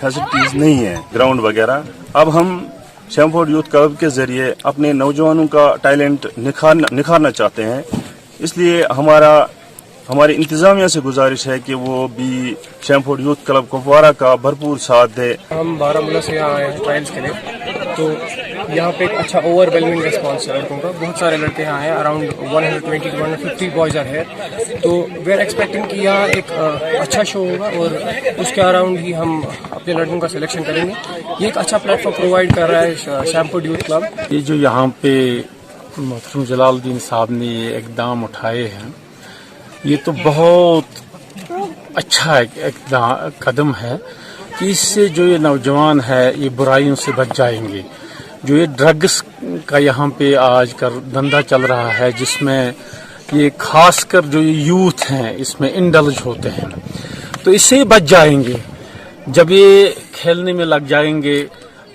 फैसिलिटीज़ नहीं है, ग्राउंड वगैरह। अब हम शैमफोर्ड यूथ क्लब के ज़रिए अपने नौजवानों का टैलेंट निखारना चाहते हैं। इसलिए हमारी इंतज़ामिया से गुजारिश है कि वो भी शैमफोर्ड यूथ क्लब कुपवारा का भरपूर साथ दे। हम बारामूला से यहाँ आए हैं ट्रायल्स के लिए, तो यहाँ पे एक अच्छा ओवरवेलमिंग रिस्पॉन्स है लड़कों का। बहुत सारे लड़के यहाँ हैं, अराउंड 120 to 150 बॉयज़ आर है। तो वी आर एक्सपेक्टिंग कि यहाँ एक अच्छा शो होगा और उसके अराउंड ही हम अपने लड़कों का सिलेक्शन करेंगे। ये एक अच्छा प्लेटफॉर्म प्रोवाइड कर रहा है शैमफोर्ड यूथ क्लब। ये जो यहाँ पे मोहतरम जलालुद्दीन साहब ने ये इक़दाम उठाए हैं, ये तो बहुत अच्छा एक कदम है कि इससे जो ये नौजवान है ये बुराइयों से बच जाएंगे। जो ये ड्रग्स का यहाँ पे आज का धंधा चल रहा है, जिसमें ये खासकर जो ये यूथ हैं इसमें इंडल्ज होते हैं, तो इससे बच जाएंगे। जब ये खेलने में लग जाएंगे,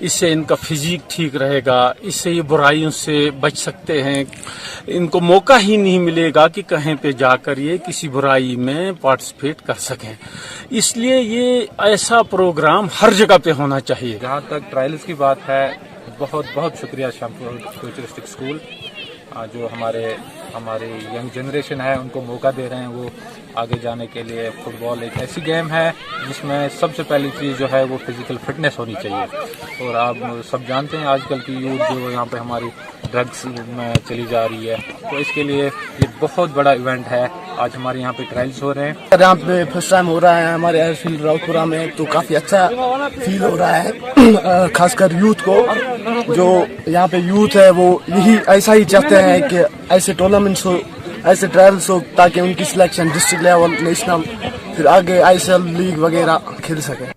इससे इनका फिजिक ठीक रहेगा, इससे ये बुराइयों से बच सकते हैं। इनको मौका ही नहीं मिलेगा कि कहीं पे जाकर ये किसी बुराई में पार्टिसिपेट कर सकें। इसलिए ये ऐसा प्रोग्राम हर जगह पे होना चाहिए। जहाँ तक ट्रायल्स की बात है, बहुत बहुत शुक्रिया शैमफोर्ड फ्यूचरिस्टिक स्कूल, जो हमारे यंग जनरेशन है उनको मौका दे रहे हैं वो आगे जाने के लिए। फुटबॉल एक ऐसी गेम है जिसमें सबसे पहली चीज़ जो है वो फिजिकल फिटनेस होनी चाहिए। और आप सब जानते हैं आजकल की यूथ जो यहाँ पे हमारी ड्रग्स में चली जा रही है, तो इसके लिए ये बहुत बड़ा इवेंट है। आज हमारे यहाँ पे ट्रायल्स हो रहे हैं। यहाँ पे फर्स्ट टाइम हो रहा है हमारे एयरफील्ड राउतपुरा में, तो काफ़ी अच्छा फील हो रहा है। खासकर यूथ को, जो यहाँ पे यूथ है वो यही ऐसा ही चाहते हैं कि ऐसे टूर्नामेंट्स हो, ऐसे ट्रायल्स हो, ताकि उनकी सिलेक्शन डिस्ट्रिक्ट लेवल, नेशनल, फिर आगे ISL लीग वगैरह खेल सके।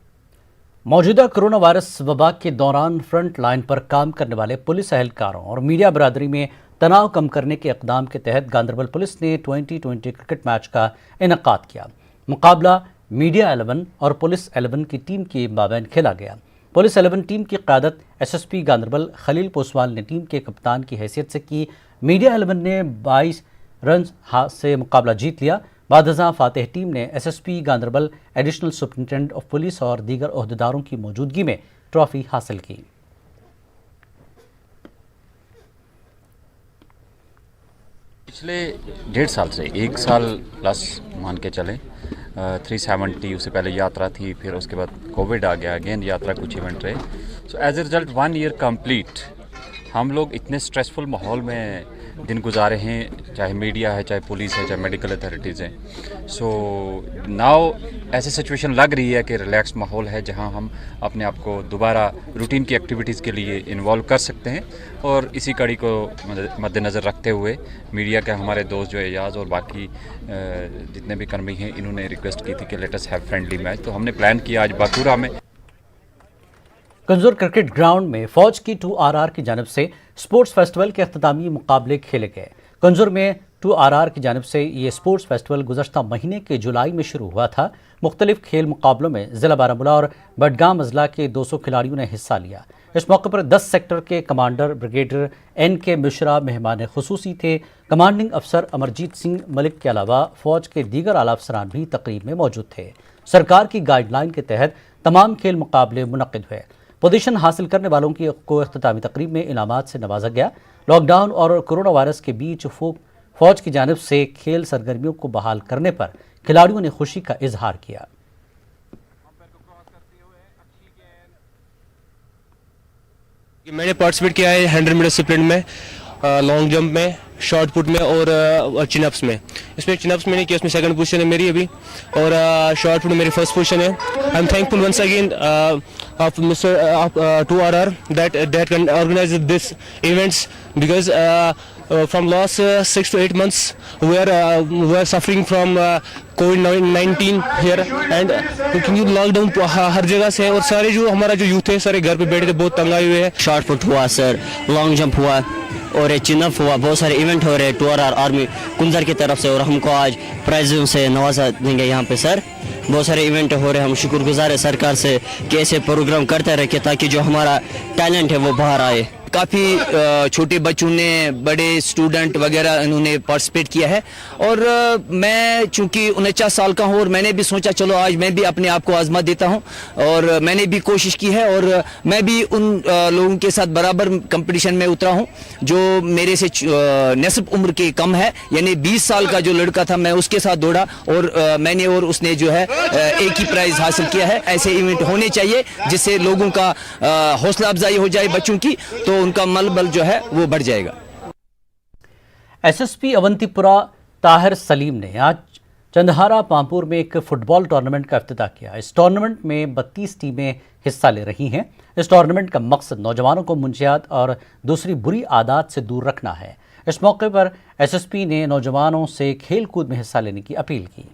मौजूदा कोरोना वायरस वबा के दौरान फ्रंट लाइन पर काम करने वाले पुलिस एहलकारों और मीडिया बरादरी में तनाव कम करने के इक़दाम के तहत गांदरबल पुलिस ने 2020 क्रिकेट मैच का इनेकाद किया। मुकाबला मीडिया 11 और पुलिस 11 की टीम के माबैन खेला गया। पुलिस 11 टीम की क़यादत SSP गांदरबल खलील पोसवाल ने टीम के कप्तान की हैसियत से की। मीडिया 11 ने 22 रन से मुकाबला जीत लिया। बादशाह फातेह टीम ने SSP Ganderbal, additional superintendent of police और दीगर ओहदेदारों की मौजूदगी में ट्रॉफी हासिल की। पिछले 1.5 साल से 1 साल प्लस मान के चलें, 370 उससे पहले यात्रा थी, फिर उसके बाद कोविड आ गया, अगेन यात्रा कुछ इवेंट रहे। So as a result 1 year complete हम लोग इतने स्ट्रेसफुल माहौल में दिन गुजारे हैं, चाहे मीडिया है, चाहे पुलिस है, चाहे मेडिकल अथॉरिटीज़ हैं। सो नाउ ऐसी सिचुएशन लग रही है कि रिलैक्स माहौल है, जहां हम अपने आप को दोबारा रूटीन की एक्टिविटीज़ के लिए इन्वॉल्व कर सकते हैं। और इसी कड़ी को मद्देनज़र रखते हुए मीडिया के हमारे दोस्त जो एजाज़ और बाकी जितने भी कर्मी हैं, इन्होंने रिक्वेस्ट की थी कि let us have friendly match, तो हमने प्लान किया आज बाकुरा में। कंजूर क्रिकेट ग्राउंड में फौज की 2RR की जानिब से स्पोर्ट्स फेस्टिवल के अख्तामी मुकाबले खेले गए। कंजूर में 2RR की जानिब से ये स्पोर्ट्स फेस्टिवल गुज़श्ता महीने के जुलाई में शुरू हुआ था। मुख्तलिफ खेल मुकाबलों में ज़िला बारामूला और बडगाम अजला के 200 खिलाड़ियों ने हिस्सा लिया। इस मौके पर 10 सेक्टर के कमांडर ब्रिगेडियर NK मिश्रा मेहमान खुसूसी थे। कमांडिंग अफसर अमरजीत सिंह मलिक के अलावा फौज के दीगर आला अफसरान भी तकरीब में मौजूद थे। सरकार की गाइडलाइन के तहत तमाम खेल मुकाबले मुनक़िद हुए। पोजीशन हासिल करने वालों को इख्तितामी तकरीब में इनामात से नवाजा गया। लॉकडाउन और कोरोना वायरस के बीच फौज की जानिब से खेल सरगर्मियों को बहाल करने पर खिलाड़ियों ने खुशी का इजहार किया। मैंने पार्टिसिपेट किया है 100 मीटर स्प्रिंट में, लॉन्ग जंप में, शॉर्ट पुट में और चिनअप्स में। इसमें चिनअप्स में नहीं किया, इसमें सेकंड पोजीशन है मेरी अभी, और शॉर्ट पुट में मेरी फर्स्ट पोजीशन है। I am thankful once again of Mr. 2RR that can organize this events, because from last 6 to 8 months we are suffering from COVID-19 here, and क्योंकि lockdown हर जगह से है और सारे जो हमारा जो यूथ है सारे घर पे बैठे थे, बहुत तंग आए हुए हैं। शॉर्ट पुट हुआ सर, लॉन्ग जंप हुआ और चिनअप हुआ, बहुत सारे इवेंट हो रहे हैं 2RR आर्मी कुंजर की तरफ से, और हमको आज प्राइजों से नवाजा देंगे यहाँ पे सर। बहुत सारे इवेंट हो रहे हैं। हम शुक्रगुजार है सरकार से कि ऐसे प्रोग्राम करते रखे ताकि जो हमारा टैलेंट है वो बाहर आए। काफ़ी छोटे बच्चों ने, बड़े स्टूडेंट वगैरह इन्होंने पार्टिसिपेट किया है और मैं चूँकि 49 साल का हूँ और मैंने भी सोचा चलो आज मैं भी अपने आप को आजमा देता हूँ और मैंने भी कोशिश की है और मैं भी उन लोगों के साथ बराबर कंपटीशन में उतरा हूँ जो मेरे से निस्फ उम्र के कम है, यानी 20 साल का जो लड़का था मैं उसके साथ दौड़ा और मैंने और उसने जो है एक ही प्राइज़ हासिल किया है। ऐसे इवेंट होने चाहिए जिससे लोगों का हौसला अफजाई हो जाए बच्चों की, तो उनका मनोबल जो है वो बढ़ जाएगा। एसएसपी अवंतीपुरा ताहिर सलीम ने आज चंदहारा पामपुर में एक फुटबॉल टूर्नामेंट का इफ्तिताह किया। इस टूर्नामेंट में 32 टीमें हिस्सा ले रही हैं। इस टूर्नामेंट का मकसद नौजवानों को मुंशियात और दूसरी बुरी आदत से दूर रखना है। इस मौके पर एसएसपी ने नौजवानों से खेल कूद में हिस्सा लेने की अपील की।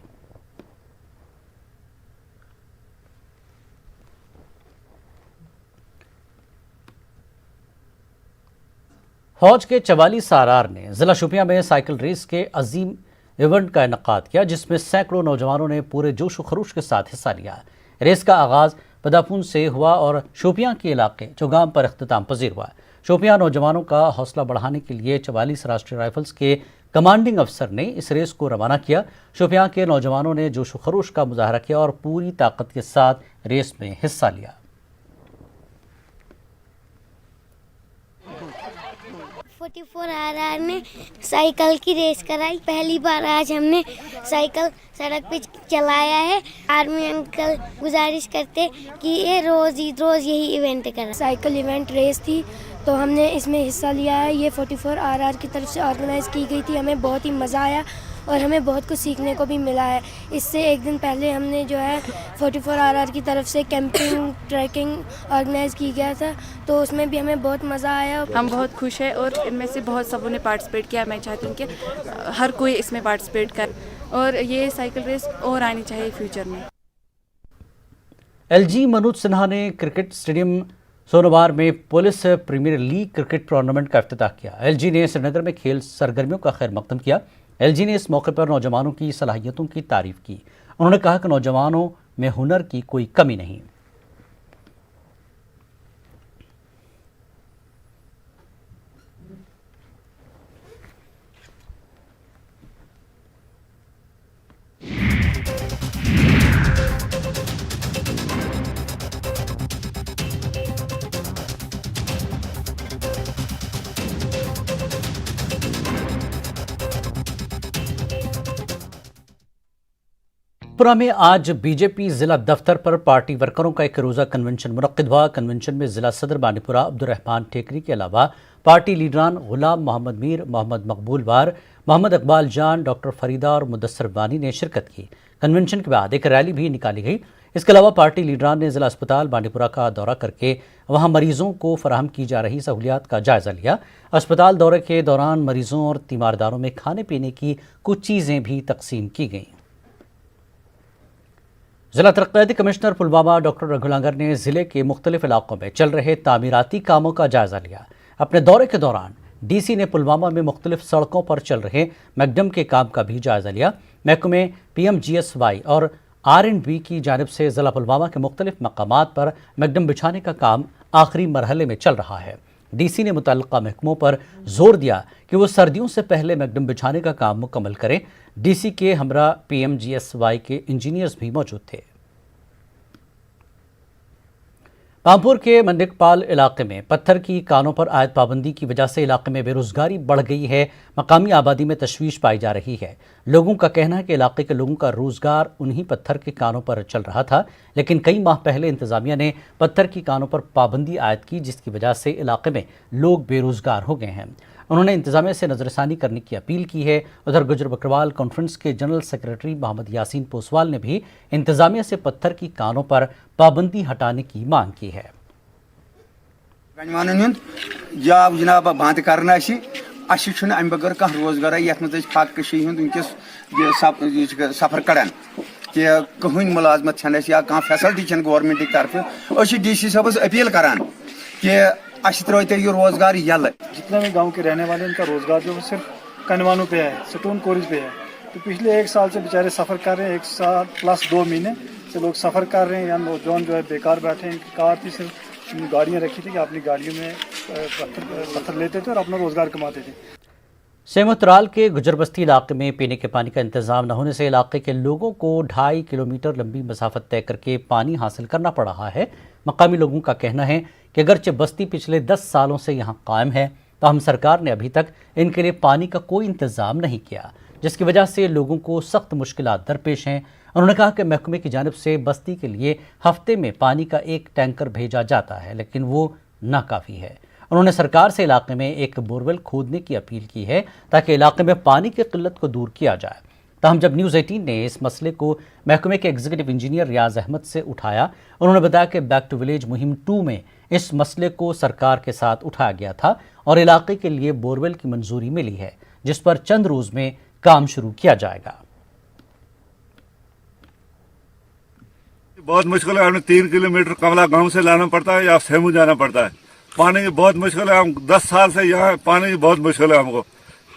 फौज के 44 आरआर ने जिला शोपियां में साइकिल रेस के अजीम इवेंट का इनेकाद किया, जिसमें सैकड़ों नौजवानों ने पूरे जोश व खरोश के साथ हिस्सा लिया। रेस का आगाज पदापून से हुआ और शोपियां के इलाके चौगाम पर इख्तिताम पजीर हुआ। शोपियां नौजवानों का हौसला बढ़ाने के लिए 44 राष्ट्रीय राइफल्स के कमांडिंग अफसर ने इस रेस को रवाना किया। शोपियां के नौजवानों ने जोश व खरोश का मुजाहरा किया और पूरी ताकत के साथ रेस में हिस्सा लिया। 44 आरआर ने साइकिल की रेस कराई। पहली बार आज हमने साइकिल सड़क पे चलाया है। आर्मी अंकल गुजारिश करते कि ये रोज यही इवेंट करें। साइकिल इवेंट रेस थी तो हमने इसमें हिस्सा लिया है। ये 44 आरआर की तरफ से ऑर्गेनाइज की गई थी। हमें बहुत ही मज़ा आया और हमें बहुत कुछ सीखने को भी मिला है। इससे एक दिन पहले हमने जो है 44 आरआर की तरफ से कैंपिंग ट्रैकिंग ऑर्गेनाइज की गया था, तो उसमें भी हमें बहुत मज़ा आया। हम बहुत खुश हैं और इनमें से बहुत सबों ने पार्टिसिपेट किया। मैं चाहती हूँ कि हर कोई इसमें पार्टिसिपेट करे और ये साइकिल रेस और आनी चाहिए फ्यूचर में। एलजी मनोज सिन्हा ने क्रिकेट स्टेडियम सोनवार में police premier league cricket tournament का इफ्तिताह किया। एलजी ने श्रीनगर में खेल सरगर्मियों का खैर मकदम किया। एलजी ने इस मौके पर नौजवानों की सलाहियतों की तारीफ की। उन्होंने कहा कि नौजवानों में हुनर की कोई कमी नहीं। पुरा में आज बीजेपी जिला दफ्तर पर पार्टी वर्करों का एक रोज़ा कन्वेंशन मुनक्किद हुआ। कन्वेंशन में जिला सदर बांडीपुरा अब्दुर्रहमान टेकरी के अलावा पार्टी लीडरान गुलाम मोहम्मद मीर, मोहम्मद मकबूल वार, मोहम्मद इकबाल जान, डॉक्टर फरीदा और मुदस्सर बानी ने शिरकत की। कन्वेंशन के बाद एक रैली भी निकाली गई। इसके अलावा पार्टी लीडरान ने जिला अस्पताल बांडीपुरा का दौरा करके वहां मरीजों को फराहम की जा रही सहूलियात का जायजा लिया। अस्पताल दौरे के दौरान मरीजों और तीमारदारों में खाने पीने की कुछ चीज़ें भी तकसीम की गईं। जिला तरक्याती कमिश्नर पुलवामा डॉक्टर रघुलांगर ने जिले के मुख्तलिफ इलाकों में चल रहे तामीराती कामों का जायजा लिया। अपने दौरे के दौरान डीसी ने पुलवामा में मुख्तलिफ सड़कों पर चल रहे मैकडम के काम का भी जायजा लिया। महकमे PMGSY और R&B की जानिब से जिला पुलवामा के मुख्तलिफ मकामात पर मैकडम बिछाने का काम आखिरी मरहले में चल रहा है। डीसी ने मुतल्लिका महकमों पर जोर दिया कि वो सर्दियों से पहले मैकडम बिछाने का काम मुकम्मल करें। डीसी के हमरा PMGSY के इंजीनियर्स भी मौजूद थे। पामपुर के मंडिकपाल इलाके में पत्थर की कानों पर आयद पाबंदी की वजह से इलाके में बेरोजगारी बढ़ गई है। मकामी आबादी में तशवीश पाई जा रही है। लोगों का कहना है कि इलाके के लोगों का रोजगार उन्हीं पत्थर के कानों पर चल रहा था, लेकिन कई माह पहले इंतजामिया ने पत्थर की कानों पर पाबंदी आयद की, जिसकी वजह से इलाके में लोग बेरोजगार हो गए हैं। उन्होंने इंतजामिया से नजरसानी करने की अपील की है। उधर गुजर बकरवाल कॉन्फ्रेंस के जनरल सेक्रेटरी मोहम्मद यासीन पोसवाल ने भी इंतजामिया से पत्थर की कानों पर पाबंदी हटाने की मांग की है। जनाब बंद करना अम बगैर कह रोजगार ये सफर कड़ान कि कहन मुलाजमत या कह फैसलिटी गवर्नमेंट की तरफ DC साहब अपील करान कि त्रो ये रोजगार यल। जितने भी गांव के रहने वाले उनका रोजगार जो सिर्फ कनवानों पे है, स्टोन कोरीज पे है। तो पिछले 1 साल से बेचारे सफ़र कर रहे हैं, 1 साल प्लस 2 महीने से लोग सफ़र कर रहे हैं। यहाँ नौजवान जो है बेकार बैठे हैं, इनकी कार थी, सिर्फ गाड़ियाँ रखी थी कि अपनी गाड़ियों में पत्थर लेते थे और अपना रोज़गार कमाते थे। सेमोतराल के गुजरबस्ती इलाके में पीने के पानी का इंतजाम न होने से इलाके के लोगों को 2.5 किलोमीटर लंबी मसाफत तय करके पानी हासिल करना पड़ रहा है। मकामी लोगों का कहना है कि अगरचे बस्ती पिछले 10 सालों से यहाँ कायम है, ताहम सरकार ने अभी तक इनके लिए पानी का कोई इंतजाम नहीं किया, जिसकी वजह से लोगों को सख्त मुश्किलात दरपेश हैं। उन्होंने कहा कि महकमे की जानिब से बस्ती के लिए हफ्ते में पानी का 1 टैंकर भेजा जाता है, लेकिन वो नाकाफ़ी है। उन्होंने सरकार से इलाके में एक बोरवेल खोदने की अपील की है ताकि इलाके में पानी की किल्लत को दूर किया जाए। ताहम जब न्यूज़ 18 ने इस मसले को महकमे के एग्जीक्यूटिव इंजीनियर रियाज अहमद से उठाया, उन्होंने बताया कि बैक टू विलेज मुहिम 2 में इस मसले को सरकार के साथ उठाया गया था और इलाके के लिए बोरवेल की मंजूरी मिली है, जिस पर चंद रोज में काम शुरू किया जाएगा। बहुत मुश्किल है, हमें 3 किलोमीटर कमला गांव से लाना पड़ता है या सेमू जाना पड़ता है। पानी की बहुत मुश्किल है, हम 10 साल से यहाँ पानी की बहुत मुश्किल है। हमको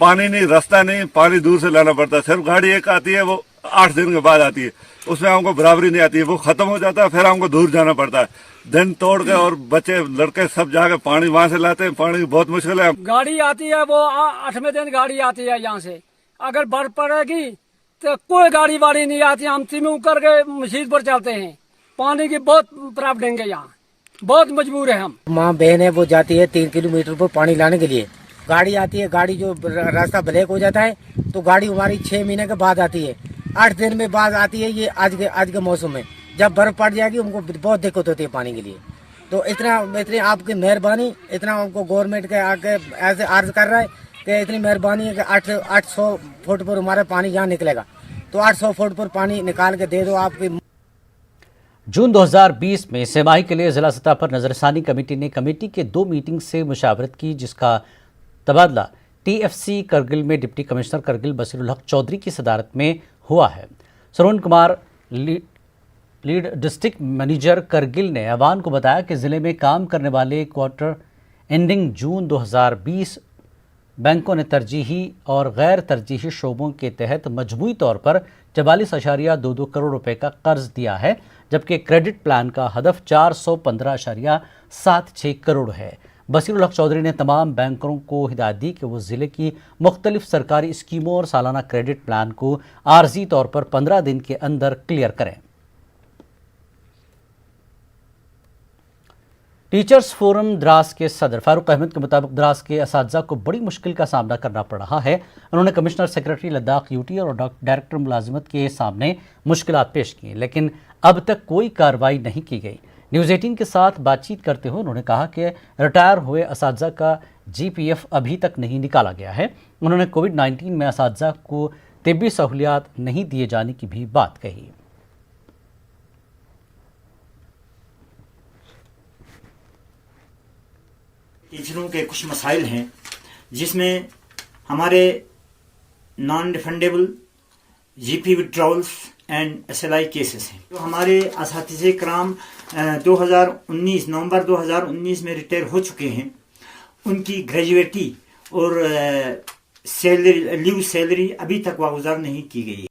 पानी नहीं, रास्ता नहीं, पानी दूर से लाना पड़ता है। सिर्फ गाड़ी एक आती है, वो 8 दिन के बाद आती है, उसमें हमको बराबरी नहीं आती है, वो खत्म हो जाता है, फिर हमको दूर जाना पड़ता है। दिन तोड़ के और बच्चे लड़के सब जाके पानी वहाँ से लाते हैं। पानी की बहुत मुश्किल है। गाड़ी आती है, वो 8वें दिन गाड़ी आती है यहाँ से। अगर बर्फ पड़ेगी तो कोई गाड़ी वाड़ी नहीं आती, हम तिमू करके मस्जिद पर चलते हैं। पानी की बहुत प्रॉब्लम है, यहाँ बहुत मजबूर है हम। माँ बहन है, वो जाती है 3 किलोमीटर पर पानी लाने के लिए। गाड़ी आती है, गाड़ी जो रास्ता ब्लैक हो जाता है तो गाड़ी हमारी 6 महीने के बाद आती है, 8 दिन में बाद आती है। ये आज के मौसम में जब बर्फ पड़ जाएगी हमको बहुत दिक्कत होती है पानी के लिए। तो इतनी आपकी मेहरबानी, इतना हमको गवर्नमेंट के आगे ऐसे अर्ज कर रहा है कि इतनी मेहरबानी है कि 800 फुट पर हमारा पानी यहाँ निकलेगा, तो 800 फुट पर पानी निकाल के दे दो आपकी। जून 2020 में सेमाही के लिए जिला सतह पर नजरसानी कमेटी ने कमेटी के 2 मीटिंग से मुशावरत की, जिसका तबादला TFC करगिल में डिप्टी कमिश्नर करगिल बसीरुल हक चौधरी की सदारत में हुआ है। Saron Kumar lead district manager Kargil ने ऐवान को बताया कि ज़िले में काम करने वाले क्वार्टर एंडिंग जून 2020 बैंकों ने तरजीही और गैर तरजीही शोबों के तहत मजमूई तौर पर 44.22 करोड़ रुपए का कर्ज दिया है, जबकि क्रेडिट प्लान का हदफ 415.76 करोड़ है। बसीरुल हक चौधरी ने तमाम बैंकरों को हिदायत दी कि वो ज़िले की मुख्तलिफ सरकारी स्कीमों और सालाना क्रेडिट प्लान को आर्जी तौर पर 15 दिन के अंदर क्लियर करें। टीचर्स फोरम द्रास के सदर फारूक अहमद के मुताबिक द्रास के असातिज़ा को बड़ी मुश्किल का सामना करना पड़ रहा है। उन्होंने कमिश्नर सेक्रेटरी लद्दाख यूटी और डायरेक्टर मुलाजिमत के सामने मुश्किलात पेश की, लेकिन अब तक कोई कार्रवाई नहीं की गई। न्यूज़ 18 के साथ बातचीत करते हुए उन्होंने कहा कि रिटायर हुए असातिज़ा का GPF अभी तक नहीं निकाला गया है। उन्होंने कोविड-19 में असातिज़ा को तिब्बी सहूलियात नहीं दिए जाने की भी बात कही। टीचरों के कुछ मसाइल हैं, जिसमें हमारे non refundable GP withdrawals and SLI cases हैं। जो हमारे असातिज़े कराम 2019 नवंबर 2019 में रिटायर हो चुके हैं, उनकी ग्रेजुएटी और सैलरी लीव सैलरी अभी तक वागुजार नहीं की गई है।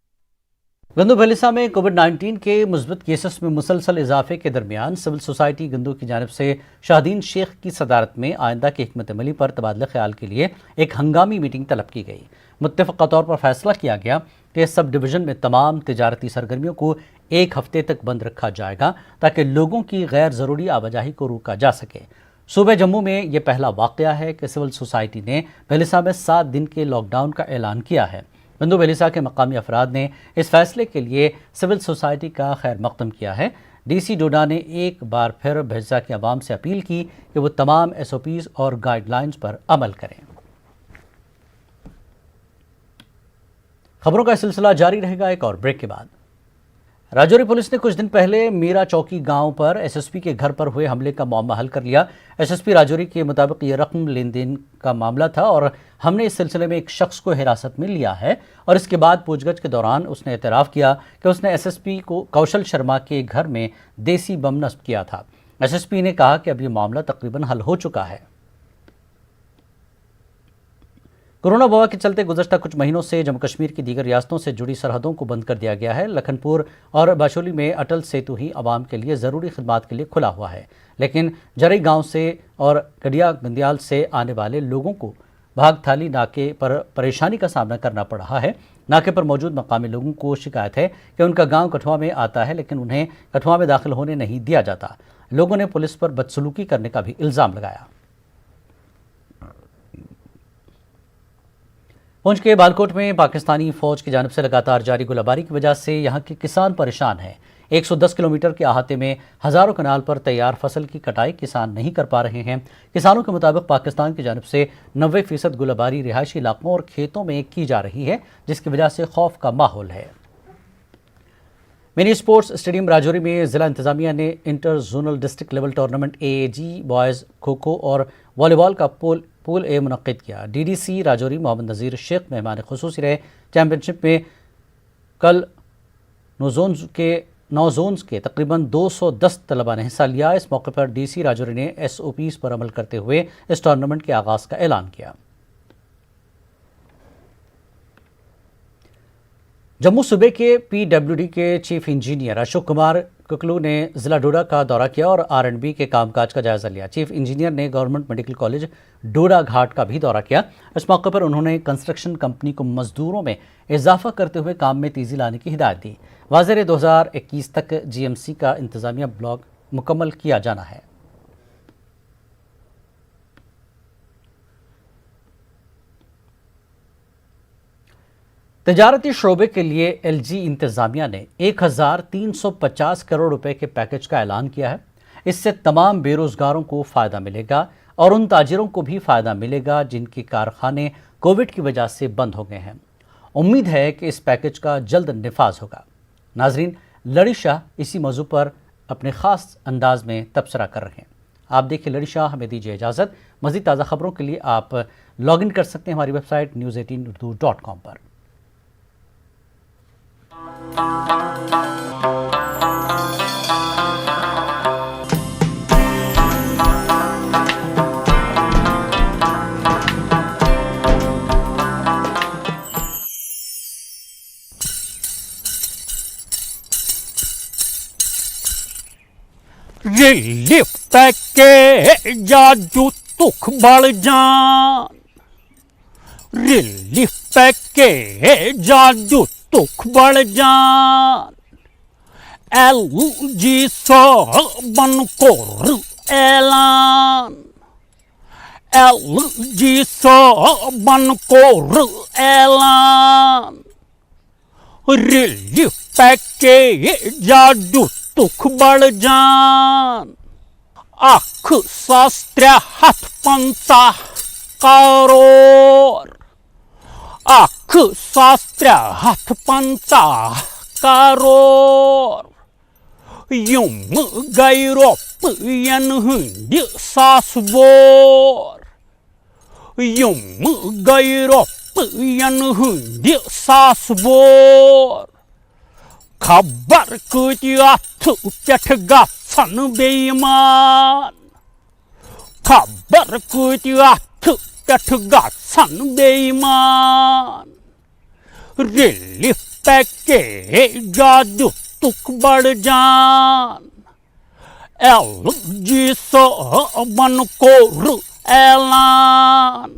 गंदू भलीसा में कोविड-19 के मुस्बत केसेस में मुसलसल इजाफे के दरमियान सिविल सोसाइटी गंदू की जानिब से शाहदीन शेख की सदारत में आइंदा की हिकमत अमली पर तबादला ख्याल के लिए एक हंगामी मीटिंग तलब की गई। मुत्तफ़क़ा तौर पर फैसला किया गया कि सब डिवीज़न में तमाम तिजारती सरगर्मियों को 1 हफ्ते तक बंद रखा जाएगा ताकि लोगों की गैर ज़रूरी आवाजाही को रोका जा सके। सूबे जम्मू में यह पहला वाक़या है कि सिविल सोसाइटी ने भलीसा में 7 दिन के लॉकडाउन का ऐलान किया है। गंदू भलीसा के मकामी अफराद ने इस फैसले के लिए सिविल सोसाइटी का खैर मकदम किया है। DC डोडा ने एक बार फिर भलीसा के अवाम से अपील की कि वो तमाम SOPs और गाइडलाइंस पर अमल करें। खबरों का सिलसिला जारी रहेगा एक और ब्रेक के बाद। राजौरी पुलिस ने कुछ दिन पहले मीरा चौकी गांव पर SSP के घर पर हुए हमले का मामला हल कर लिया। SSP राजौरी के मुताबिक ये रकम लेन देन का मामला था और हमने इस सिलसिले में एक शख्स को हिरासत में लिया है और इसके बाद पूछगछ के दौरान उसने एतराफ़ किया कि उसने SSP को कौशल शर्मा के घर में देसी बम नस्ब किया था। SSP ने कहा कि अब ये मामला तकरीबन हल हो चुका है। कोरोना वबा के चलते गुज़श्ता कुछ महीनों से जम्मू कश्मीर की दीगर रियासतों से जुड़ी सरहदों को बंद कर दिया गया है। लखनपुर और बाशोली में अटल सेतु ही आवाम के लिए ज़रूरी खिदमात के लिए खुला हुआ है, लेकिन जरई गांव से और गडिया गंदियाल से आने वाले लोगों को भागथाली नाके पर परेशानी का सामना करना पड़ रहा है। नाके पर मौजूद मकामी लोगों को शिकायत है कि उनका गांव कठुआ में आता है, लेकिन उन्हें कठुआ में दाखिल होने नहीं दिया जाता। लोगों ने पुलिस पर बदसलूकी करने का भी इल्ज़ाम लगाया। पुंछ के बालकोट में पाकिस्तानी फौज की जानिब से लगातार जारी गोलाबारी की वजह से यहां के किसान परेशान हैं। 110 किलोमीटर के अहाते में हज़ारों कनाल पर तैयार फसल की कटाई किसान नहीं कर पा रहे हैं। किसानों के मुताबिक पाकिस्तान की जानिब से 90% गोलाबारी रिहायशी इलाकों और खेतों में की जा रही है, जिसकी वजह से खौफ का माहौल है। मिनी स्पोर्ट्स स्टेडियम राजौरी में जिला इंतजामिया ने inter zonal district level tournament AAG boys kho kho और वॉलीबॉल का पूल ए मुनक्किद किया। DDC राजौरी मोहम्मद नज़ीर शेख मेहमान खुसूसी रहे। चैम्पियनशिप में कल 9 जोन्स के तकरीबन 210 तलबा ने हिस्सा लिया। इस मौके पर DC राजौरी ने SOPs पर अमल करते हुए इस टूर्नामेंट के आगाज़ का ऐलान किया। जम्मू सूबे के PWD के चीफ इंजीनियर अशोक कुमार कुकलू ने ज़िला डोडा का दौरा किया और R&B के कामकाज का जायज़ा लिया। चीफ इंजीनियर ने गवर्नमेंट मेडिकल कॉलेज डोडा घाट का भी दौरा किया। इस मौके पर उन्होंने कंस्ट्रक्शन कंपनी को मजदूरों में इजाफा करते हुए काम में तेज़ी लाने की हिदायत दी। वाज़ेर 2021 तक GMC का इंतज़ामिया ब्लॉक मुकम्मल किया जाना है। तजारती शोबे के लिए LG इंतज़ामिया ने 1350 करोड़ रुपए के पैकेज का ऐलान किया है। इससे तमाम बेरोजगारों को फ़ायदा मिलेगा और उन ताजिरों को भी फ़ायदा मिलेगा जिनके कारखाने कोविड की वजह से बंद हो गए हैं। उम्मीद है कि इस पैकेज का जल्द निफाज होगा। नाजरीन, लड़ी शाह इसी मौजू पर अपने ख़ास अंदाज में तबसरा कर रहे हैं। आप देखिए लड़ी शाह। हमें दीजिए इजाज़त। मज़ीद ताज़ा खबरों के लिए आप लॉग इन कर सकते हैं हमारी वेबसाइट news18urdu.com पर। रिलीफ पैकेज जादू तुख बढ़ जान, रिलीफ पैकेज जादू तुख बढ़ जान। LG बन कोर ऐलान, LG बन कोर ऐलान। रिलीफ पैकेज जादू तुख बढ़ जान। अख शास्त्र हथ 50 करोड़, अख शास्त्र हथ 50 crore. Yum European Hindi Sasbor, Yum European Hindi Sasbor। खबर कुछ पेट गन बेईमान, खबर कुछ पेट गन बेईमान। रिलीफ पैकेज जादू तुक बढ़ जान। LG बन कोर ऐलान।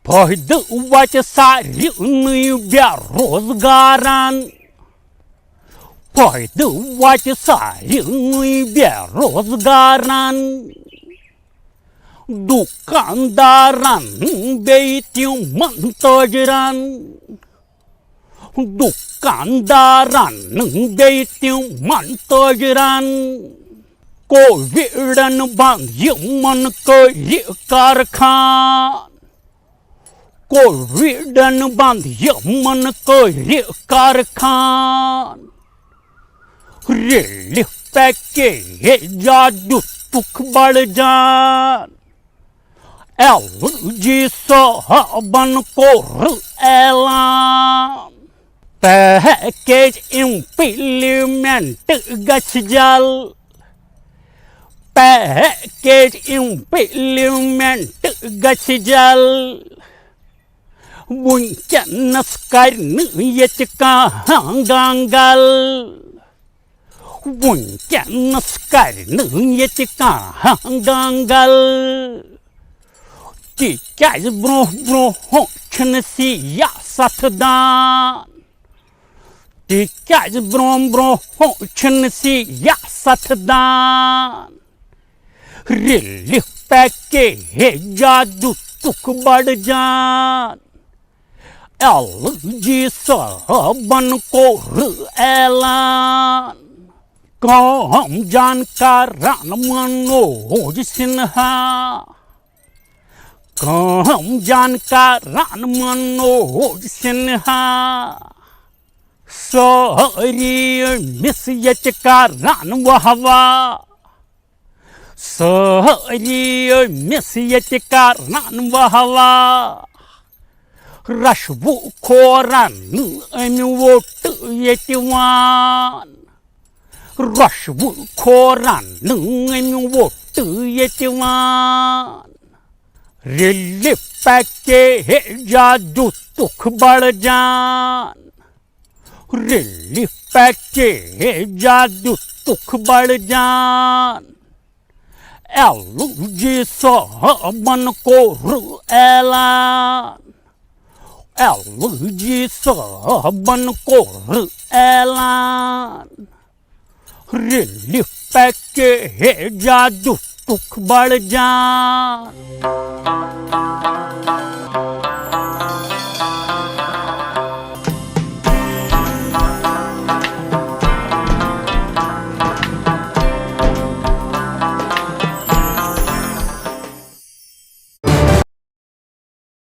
फायदा वच सारी बेरोजगारान, फायदा वच सारी बेरोजगारान। दुकानदारान बेतियों मंतजरान, दुकानदारान बेतियों मंतजरान। कोविडन बंद मन कोई कारखान, कोविडन बंद मन कोई कारखान। रिलीफ पैकेज जादू तुक बढ़ जान। LG बन कोर ऐलान। पैकेज इम्प्लीमेंट गछ जल, पैकेज इम्प्लीमेंट गछ जल। Wunkenas karnu yet kahangangal. Wunkenas karnu yet kahangangal. Tikaz bro chnasi ya satdan. Tikaz bro chnasi ya satdan. Relief package jadu tuk bad jaan. LG साबन को ऐलान कौम जानकारान मनोज सिन्हा कौम जानकारान मनोज सिन्हा सारी मिसयच कारान वहवा सारी मिसयच कारान वहवा Rashbu koran emi wot yetiwan. Rashbu koran emi wot yetiwan. Relief package jadu tuk bad jaan. Relief package jadu tuk bad jaan. LG saban ko ऐलान. LG साबन को ऐलान. रिलीफ पैकेज जादू तुख बढ़ जान.